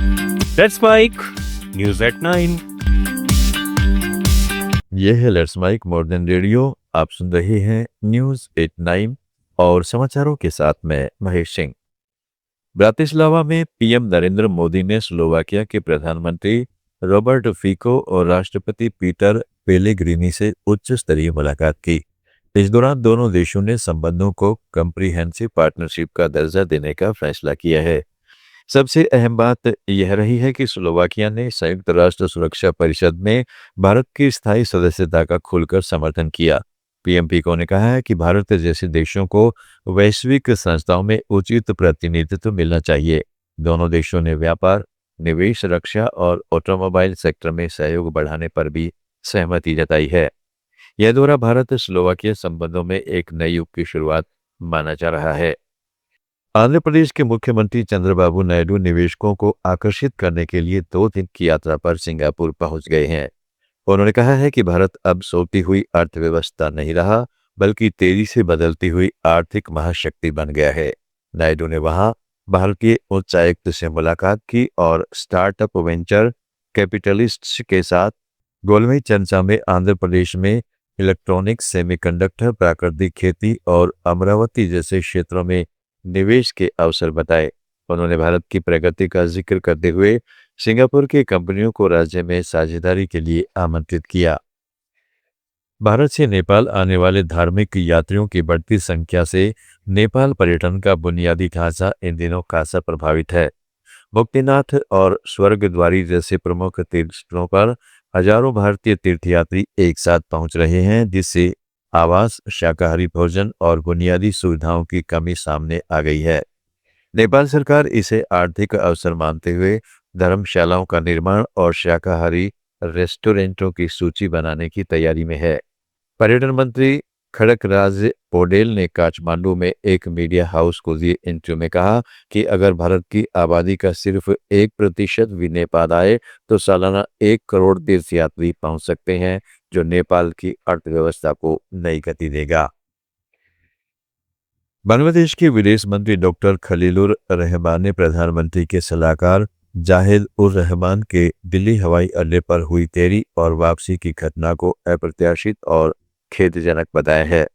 Let's mic news at 9। ये है let's mic more than radio. आप सुन रहे हैं न्यूज 89 और समाचारों के साथ मैं महेश सिंह। ब्रातिस्लावा में पीएम नरेंद्र मोदी ने स्लोवाकिया के प्रधानमंत्री रॉबर्ट फीको और राष्ट्रपति पीटर पेलेग्रिनी से उच्च स्तरीय मुलाकात की। इस दौरान दोनों देशों ने संबंधों को कम्प्रिहेंसिव पार्टनरशिप का दर्जा देने का फैसला किया है। सबसे अहम बात यह रही है कि स्लोवाकिया ने संयुक्त राष्ट्र सुरक्षा परिषद में भारत की स्थायी सदस्यता का खुलकर समर्थन किया। पीएम पीको ने कहा है कि भारत जैसे देशों को वैश्विक संस्थाओं में उचित प्रतिनिधित्व मिलना चाहिए। दोनों देशों ने व्यापार, निवेश, रक्षा और ऑटोमोबाइल सेक्टर में सहयोग बढ़ाने पर भी सहमति जताई है। यह दौरा भारत स्लोवाकिया संबंधों में एक नए युग की शुरुआत माना जा रहा है। आंध्र प्रदेश के मुख्यमंत्री चंद्रबाबू नायडू निवेशकों को आकर्षित करने के लिए 2 दिन की यात्रा पर सिंगापुर पहुंच गए हैं। उन्होंने कहा है कि भारत अब सोती हुई अर्थव्यवस्था नहीं रहा, बल्कि तेजी से बदलती हुई आर्थिक महाशक्ति बन गया है। नायडू ने वहां भारतीय उच्चायुक्त से मुलाकात की और स्टार्टअप वेंचर कैपिटलिस्ट्स के साथ गोलमेज चर्चा में आंध्र प्रदेश में इलेक्ट्रॉनिक्स, सेमीकंडक्टर, प्राकृतिक खेती और अमरावती जैसे क्षेत्रों में निवेश के अवसर बताए। उन्होंने भारत की प्रगति का जिक्र करते हुए सिंगापुर की कंपनियों को राज्य में साझेदारी के लिए आमंत्रित किया। भारत से नेपाल आने वाले धार्मिक यात्रियों की बढ़ती संख्या से नेपाल पर्यटन का बुनियादी ढांचा इन दिनों खासा प्रभावित है। मुक्तिनाथ और स्वर्गद्वारी जैसे प्रमुख तीर्थस्थलों पर हजारों भारतीय तीर्थयात्री एक साथ पहुंच रहे हैं, जिससे आवास, शाकाहारी भोजन और बुनियादी सुविधाओं की कमी सामने आ गई है। नेपाल सरकार इसे आर्थिक अवसर मानते हुए धर्मशालाओं का निर्माण और शाकाहारी रेस्टोरेंटों की सूची बनाने की तैयारी में है। पर्यटन मंत्री खड़कराज पोडेल ने काठमांडू में एक मीडिया हाउस को दिए इंटरव्यू में कहा कि अगर भारत की आबादी का सिर्फ 1% भी नेपाल आए तो सालाना 1 करोड़ तीर्थयात्री पहुंच सकते हैं, जो नेपाल की अर्थव्यवस्था को नई गति देगा। बांग्लादेश के विदेश मंत्री डॉक्टर खलीलुर रहमान ने प्रधानमंत्री के सलाहकार जाहिद उर रहमान के दिल्ली हवाई अड्डे पर हुई देरी और वापसी की घटना को अप्रत्याशित और खेदजनक बताया है।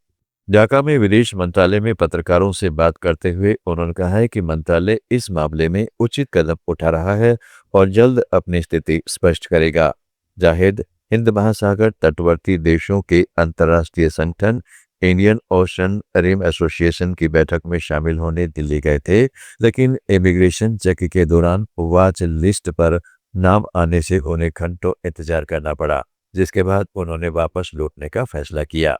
ढाका में विदेश मंत्रालय में पत्रकारों से बात करते हुए उन्होंने कहा है कि मंत्रालय इस मामले में उचित कदम उठा रहा है और जल्द अपनी स्थिति स्पष्ट करेगा। जाहिद हिंद महासागर तटवर्ती देशों के अंतर्राष्ट्रीय संगठन इंडियन ओशन रिम एसोसिएशन की बैठक में शामिल होने दिल्ली गए थे, लेकिन इमिग्रेशन चेक के दौरान वॉच लिस्ट पर नाम आने से उन्हें घंटों इंतजार करना पड़ा, जिसके बाद उन्होंने वापस लौटने का फैसला किया।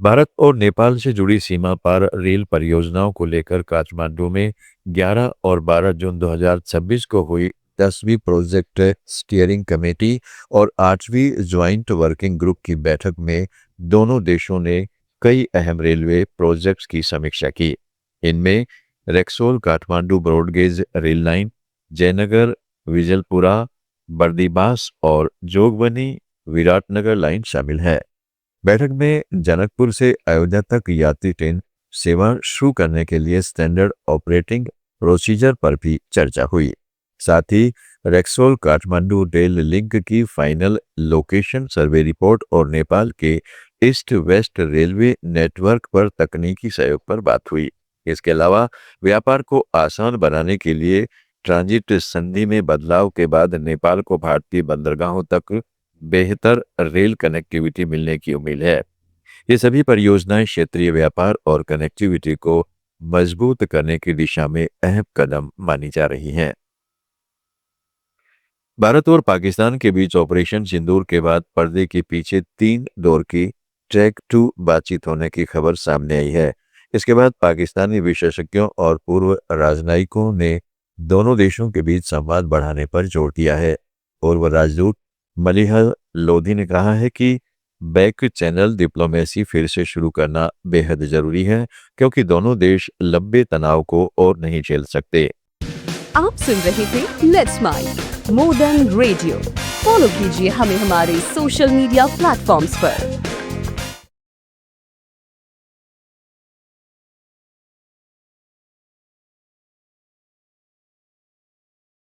भारत और नेपाल से जुड़ी सीमा पार रेल परियोजनाओं को लेकर काठमांडू में 11 और 12 जून 2026 को हुई 10वीं प्रोजेक्ट स्टीयरिंग कमेटी और 8वीं ज्वाइंट वर्किंग ग्रुप की बैठक में दोनों देशों ने कई अहम रेलवे प्रोजेक्ट्स की समीक्षा की। इनमें Raxaul Kathmandu broad gauge rail line, Jaynagar Bijalpura Bardibas और जोगबनी विराटनगर लाइन शामिल है। बैठक में जनकपुर से अयोध्या तक यात्री ट्रेन सेवा शुरू करने के लिए स्टैंडर्ड ऑपरेटिंग प्रोसीजर पर भी चर्चा हुई। साथ ही रेक्सोल काठमांडू रेल लिंक की फाइनल लोकेशन सर्वे रिपोर्ट और नेपाल के ईस्ट वेस्ट रेलवे नेटवर्क पर तकनीकी सहयोग पर बात हुई। इसके अलावा व्यापार को आसान बनाने के लिए ट्रांजिट संधि में बदलाव के बाद नेपाल को भारतीय बंदरगाहों तक बेहतर रेल कनेक्टिविटी मिलने की उम्मीद है। ये सभी परियोजनाएं क्षेत्रीय व्यापार और कनेक्टिविटी को मजबूत करने की दिशा में अहम कदम मानी जा रही हैं। भारत और पाकिस्तान के बीच ऑपरेशन सिंदूर के बाद पर्दे के पीछे 3 दौर की ट्रैक 2 बातचीत होने की खबर सामने आई है। इसके बाद पाकिस्तानी विशेषज्ञों और पूर्व राजनयिकों ने दोनों देशों के बीच संवाद बढ़ाने पर जोर दिया है। पूर्व राजदूत मलिहा लोधी ने कहा है कि बैक चैनल डिप्लोमेसी फिर से शुरू करना बेहद जरूरी है, क्योंकि दोनों देश लंबे तनाव को और नहीं झेल सकते। आप सुन रहे थे let's mic more than radio. Follow कीजिए हमें हमारे सोशल मीडिया प्लेटफॉर्म्स पर।